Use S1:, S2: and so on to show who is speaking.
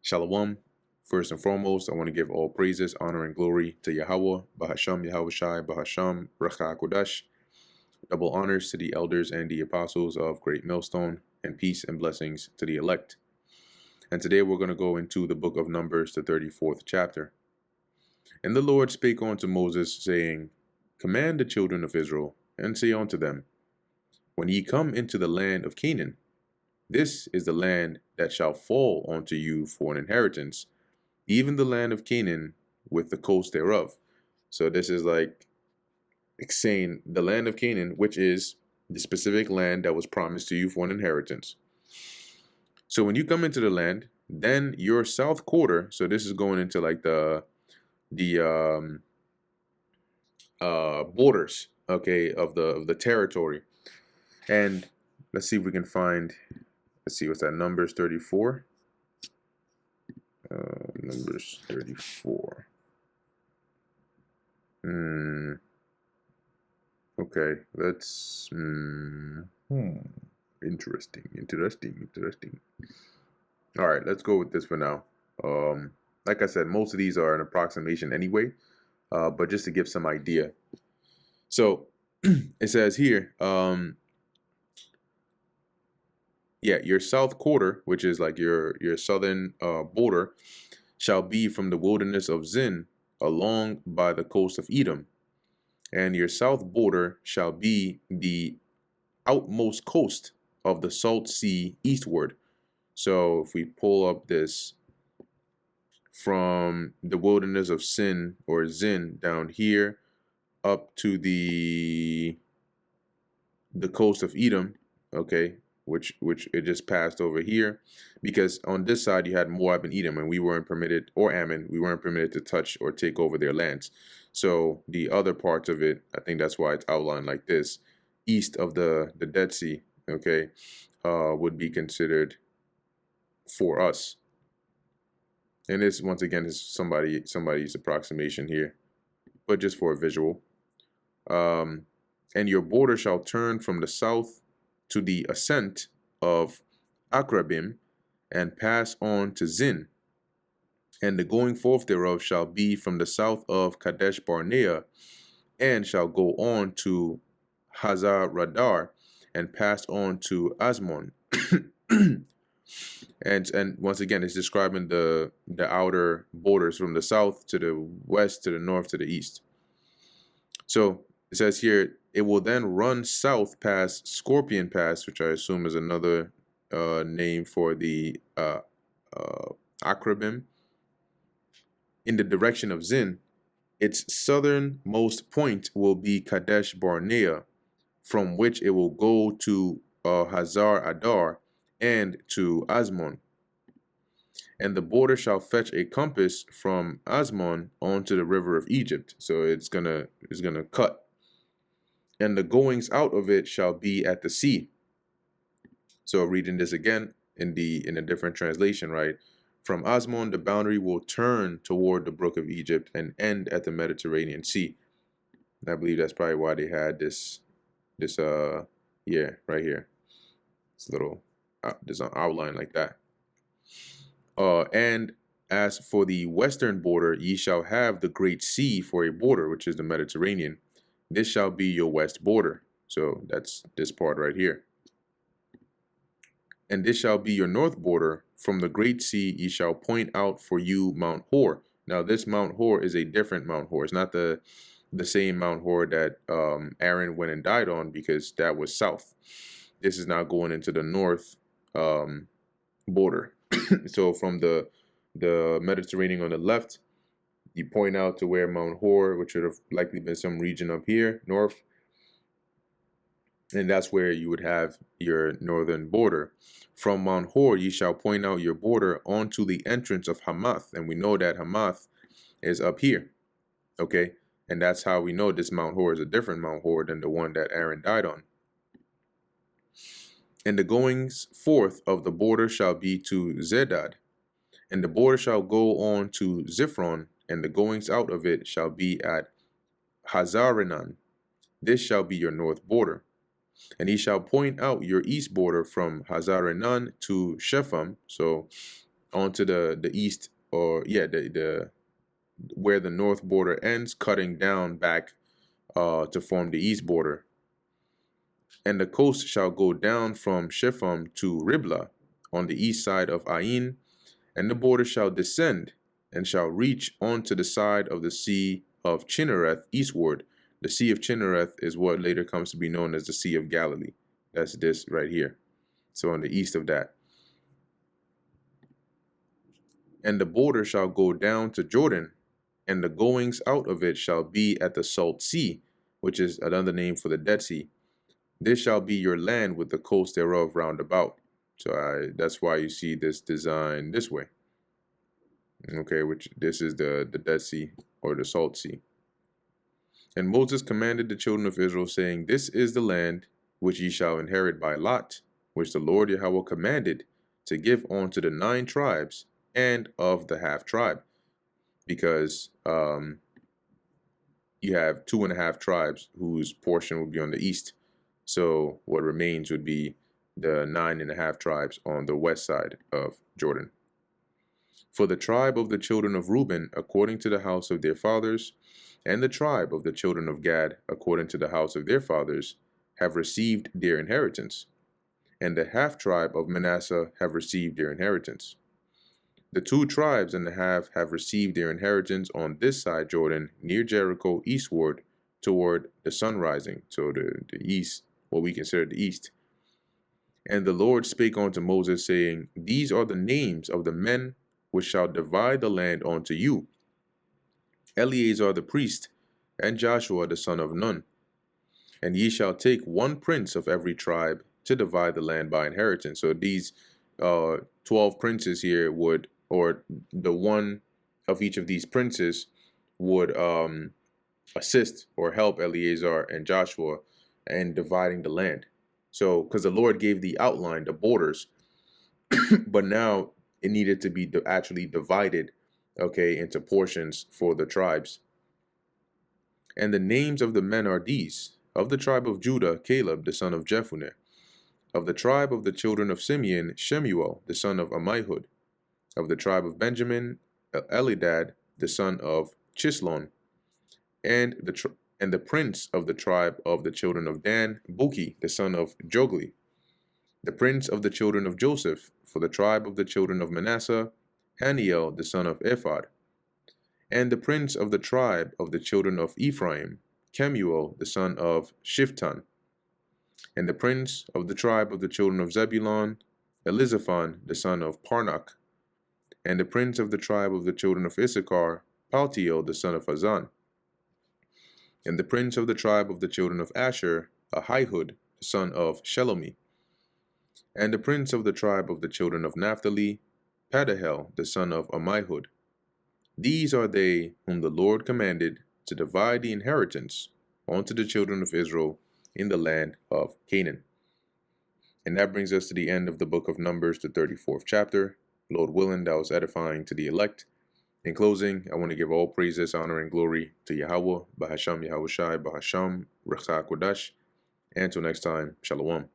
S1: Shalom. First and foremost, I want to give all praises, honor, and glory to Yahweh, Bahasham, Yahweh Shai, Bahasham, Racha Kodash. Double honors to the elders and the apostles of Great Millstone, and peace and blessings to the elect. And today we're going to go into the book of Numbers, the 34th chapter. And the Lord spake unto Moses, saying, Command the children of Israel, and say unto them, When ye come into the land of Canaan, this is the land that shall fall unto you for an inheritance, even the land of Canaan with the coast thereof. So this is like saying the land of Canaan, which is the specific land that was promised to you for an inheritance. So when you come into the land, then your south quarter, so this is going into like the borders, okay, of the territory. And let's see if we can find, let's see, what's that, Numbers 34. Numbers 34. Okay, let's interesting. All right, let's go with this for now. Like I said, most of these are an approximation anyway, but just to give some idea. So it says here, your south quarter, which is like your southern border, shall be from the wilderness of Zin along by the coast of Edom, and your south border shall be the outmost coast of the Salt Sea eastward. So if we pull up this from the wilderness of Sin or Zin down here up to the coast of Edom, okay, which it just passed over here, because on this side you had Moab and Edom, and we weren't permitted, or Ammon, we weren't permitted to touch or take over their lands. So the other parts of it, I think that's why it's outlined like this, east of the Dead Sea, okay, would be considered for us. And this, once again, is somebody's approximation here, but just for a visual. And your border shall turn from the south to the ascent of Akrabim, and pass on to Zin. And the going forth thereof shall be from the south of Kadesh Barnea, and shall go on to Hazar Radar, and pass on to Asmon. And once again, it's describing the outer borders from the south to the west, to the north, to the east. So it says here, it will then run south past Scorpion Pass, which I assume is another name for the Akrabim, in the direction of Zin. Its southernmost point will be Kadesh Barnea, from which it will go to Hazar Adar and to Asmon. And the border shall fetch a compass from Asmon onto the river of Egypt. So it's gonna cut. And the goings out of it shall be at the sea. So reading this again in a different translation, right? From Asmon, the boundary will turn toward the brook of Egypt and end at the Mediterranean Sea. And I believe that's probably why they had this right here. This little this outline like that. And as for the western border, ye shall have the great sea for a border, which is the Mediterranean. This shall be your west border. So that's this part right here. And this shall be your north border. From the great sea ye shall point out for you Mount Hor. Now this Mount Hor is a different Mount Hor. It's not the same Mount Hor that Aaron went and died on, because that was south. This is now going into the north border. So from the Mediterranean on the left, you point out to where Mount Hor, which would have likely been some region up here north, and that's where you would have your northern border. From Mount Hor ye shall point out your border onto the entrance of Hamath, and we know that Hamath is up here, okay, and that's how we know this Mount Hor is a different Mount Hor than the one that Aaron died on. And the goings forth of the border shall be to Zedad, and the border shall go on to Ziphron, and the goings out of it shall be at Hazarenan. This shall be your north border. And he shall point out your east border from Hazarenan to Shepham. So onto the east, or yeah, the where the north border ends, cutting down back to form the east border. And the coast shall go down from Shepham to Riblah on the east side of Ain, and the border shall descend and shall reach onto the side of the Sea of Chinnereth eastward. The Sea of Chinnereth is what later comes to be known as the Sea of Galilee. That's this right here. So on the east of that. And the border shall go down to Jordan, and the goings out of it shall be at the Salt Sea, which is another name for the Dead Sea. This shall be your land with the coast thereof round about. So that's why you see this design this way. Okay, which this is the Dead Sea or the Salt Sea. And Moses commanded the children of Israel, saying, This is the land which ye shall inherit by lot, which the Lord Yahweh commanded to give unto the 9 tribes and of the half tribe. Because you have 2.5 tribes whose portion would be on the east. So what remains would be the 9.5 tribes on the west side of Jordan. For the tribe of the children of Reuben, according to the house of their fathers, and the tribe of the children of Gad, according to the house of their fathers, have received their inheritance. And the half tribe of Manasseh have received their inheritance. The 2 tribes and the half have received their inheritance on this side Jordan, near Jericho, eastward, toward the sun rising, so the east, what we consider the east. And the Lord spake unto Moses, saying, These are the names of the men which shall divide the land unto you: Eleazar the priest, and Joshua the son of Nun. And ye shall take 1 prince of every tribe to divide the land by inheritance. So these 12 princes here would, or the one of each of these princes would assist or help Eleazar and Joshua in dividing the land. So, because the Lord gave the outline, the borders, but now it needed to be actually divided, okay, into portions for the tribes. And the names of the men are these: of the tribe of Judah, Caleb the son of Jephunneh; of the tribe of the children of Simeon, Shemuel the son of Ammihud; of the tribe of Benjamin, Elidad the son of Chislon; and the prince of the tribe of the children of Dan, Buki the son of Jogli; the prince of the children of Joseph, for the tribe of the children of Manasseh, Haniel the son of Ephod; and the prince of the tribe of the children of Ephraim, Kemuel the son of Shiftan; and the prince of the tribe of the children of Zebulun, Elizaphan the son of Parnak; and the prince of the tribe of the children of Issachar, Paltiel the son of Azan; and the prince of the tribe of the children of Asher, Ahihud the son of Shelomi; and the prince of the tribe of the children of Naphtali, Padahel the son of Ammihud. These are they whom the Lord commanded to divide the inheritance unto the children of Israel in the land of Canaan. And that brings us to the end of the book of Numbers, the 34th chapter. Lord willing, that was edifying to the elect. In closing, I want to give all praises, honor, and glory to Yahweh, Bahasham Yahushai, Bahasham, Recha Kodash. And until next time, Shalom.